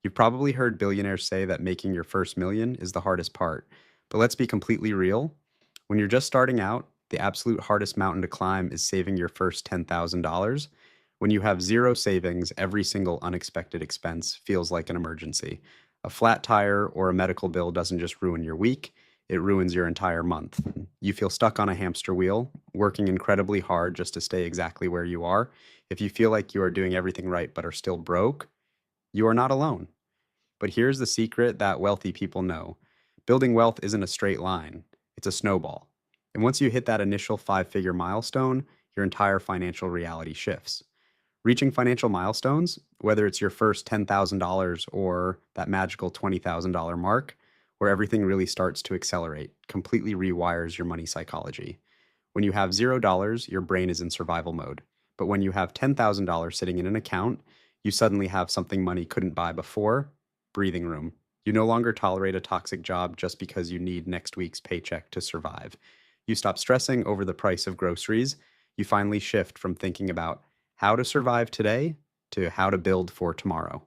You've probably heard billionaires say that making your first million is the hardest part. But let's be completely real. When you're just starting out, the absolute hardest mountain to climb is saving your first $10,000. When you have zero savings, every single unexpected expense feels like an emergency. A flat tire or a medical bill doesn't just ruin your week, it ruins your entire month. You feel stuck on a hamster wheel, working incredibly hard just to stay exactly where you are. If you feel like you are doing everything right but are still broke, you are not alone. But here's the secret that wealthy people know: building wealth isn't a straight line, it's a snowball. And once you hit that initial 5 figure milestone, your entire financial reality shifts. Reaching financial milestones, whether it's your first $10,000 or that magical $20,000 mark, where everything really starts to accelerate, completely rewires your money psychology. When you have $0, your brain is in survival mode. But when you have $10,000 sitting in an account, you suddenly have something money couldn't buy before: breathing room. You no longer tolerate a toxic job just because you need next week's paycheck to survive. You stop stressing over the price of groceries. You finally shift from thinking about how to survive today to how to build for tomorrow.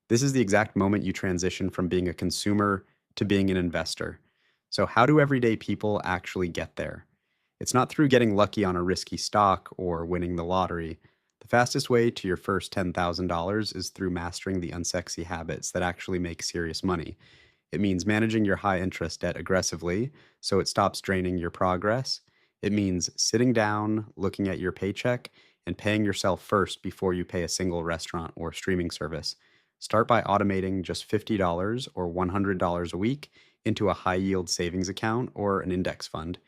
This is the exact moment you transition from being a consumer to being an investor. So, how do everyday people actually get there? It's not through getting lucky on a risky stock or winning the lottery. The fastest way to your first $10,000 is through mastering the unsexy habits that actually make serious money. It means managing your high interest debt aggressively so it stops draining your progress. It means sitting down, looking at your paycheck, and paying yourself first before you pay a single restaurant or streaming service. Start by automating just $50 or $100 a week into a high yield savings account or an index fund.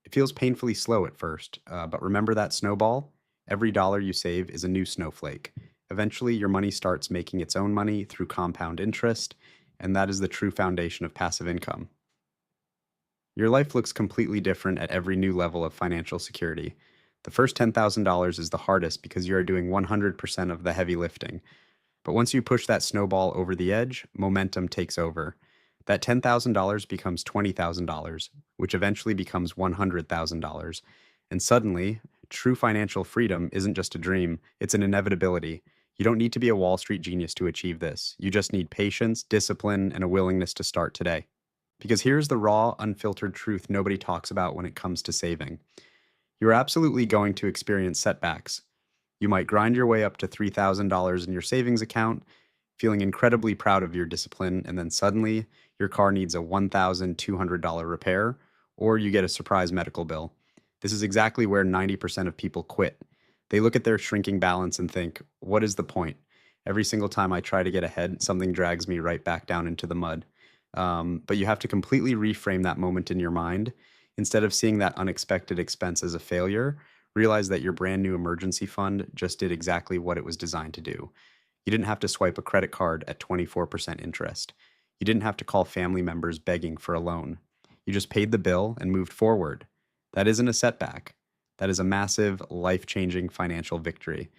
It feels painfully slow at first, but remember that snowball? Every dollar you save is a new snowflake. Eventually, your money starts making its own money through compound interest, and that is the true foundation of passive income. Your life looks completely different at every new level of financial security. The first $10,000 is the hardest because you are doing 100% of the heavy lifting. But once you push that snowball over the edge, momentum takes over. That $10,000 becomes $20,000, which eventually becomes $100,000. And suddenly, true financial freedom isn't just a dream, it's an inevitability. You don't need to be a Wall Street genius to achieve this. You just need patience, discipline, and a willingness to start today. Because here's the raw, unfiltered truth nobody talks about when it comes to saving. You're absolutely going to experience setbacks. You might grind your way up to $3,000 in your savings account, feeling incredibly proud of your discipline, and then suddenly your car needs a $1,200 repair, or you get a surprise medical bill. This is exactly where 90% of people quit. They look at their shrinking balance and think, what is the point? Every single time I try to get ahead, something drags me right back down into the mud. But you have to completely reframe that moment in your mind. Instead of seeing that unexpected expense as a failure, realize that your brand new emergency fund just did exactly what it was designed to do. You didn't have to swipe a credit card at 24% interest. You didn't have to call family members begging for a loan. You just paid the bill and moved forward. That isn't a setback. That is a massive, life changing financial victory.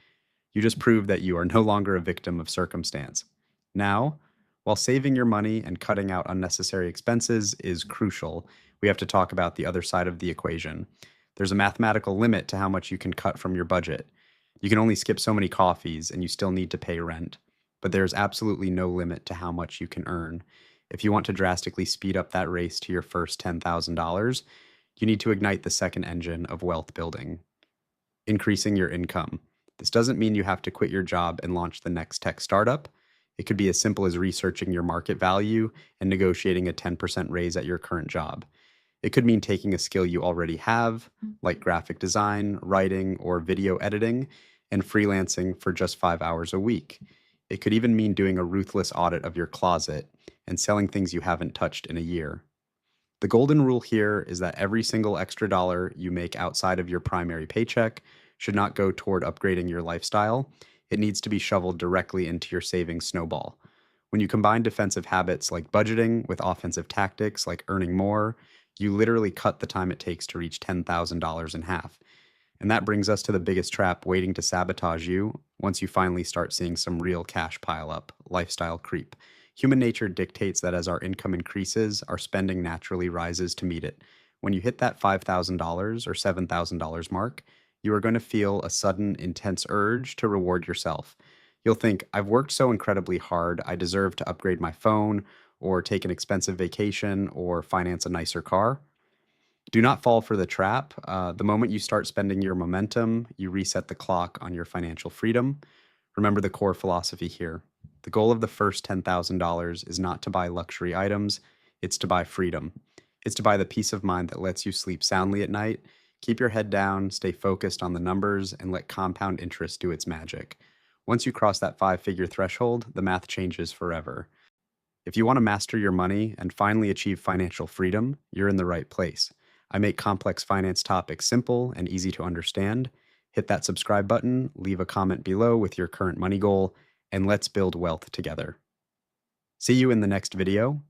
You just proved that you are no longer a victim of circumstance. Now, while saving your money and cutting out unnecessary expenses is crucial, we have to talk about the other side of the equation. There's a mathematical limit to how much you can cut from your budget. You can only skip so many coffees and you still need to pay rent. But there's absolutely no limit to how much you can earn. If you want to drastically speed up that race to your first $10,000, you need to ignite the second engine of wealth building: increasing your income. This doesn't mean you have to quit your job and launch the next tech startup. It could be as simple as researching your market value and negotiating a 10% raise at your current job. It could mean taking a skill you already have, like graphic design, writing, or video editing, and freelancing for just 5 hours a week. It could even mean doing a ruthless audit of your closet and selling things you haven't touched in a year. The golden rule here is that every single extra dollar you make outside of your primary paycheck should not go toward upgrading your lifestyle. It needs to be shoveled directly into your savings snowball. When you combine defensive habits like budgeting with offensive tactics like earning more, you literally cut the time it takes to reach $10,000 in half. And that brings us to the biggest trap waiting to sabotage you once you finally start seeing some real cash pile up: lifestyle creep. Human nature dictates that as our income increases, our spending naturally rises to meet it. When you hit that $5,000 or $7,000 mark, you are going to feel a sudden, intense urge to reward yourself. You'll think, I've worked so incredibly hard, I deserve to upgrade my phone, or take an expensive vacation, or finance a nicer car. Do not fall for the trap. The moment you start spending your momentum, you reset the clock on your financial freedom. Remember the core philosophy here. The goal of the first $10,000 is not to buy luxury items, it's to buy freedom. It's to buy the peace of mind that lets you sleep soundly at night. Keep your head down, stay focused on the numbers, and let compound interest do its magic. Once you cross that five-figure threshold, the math changes forever. If you want to master your money and finally achieve financial freedom, you're in the right place. I make complex finance topics simple and easy to understand. Hit that subscribe button, leave a comment below with your current money goal, and let's build wealth together. See you in the next video.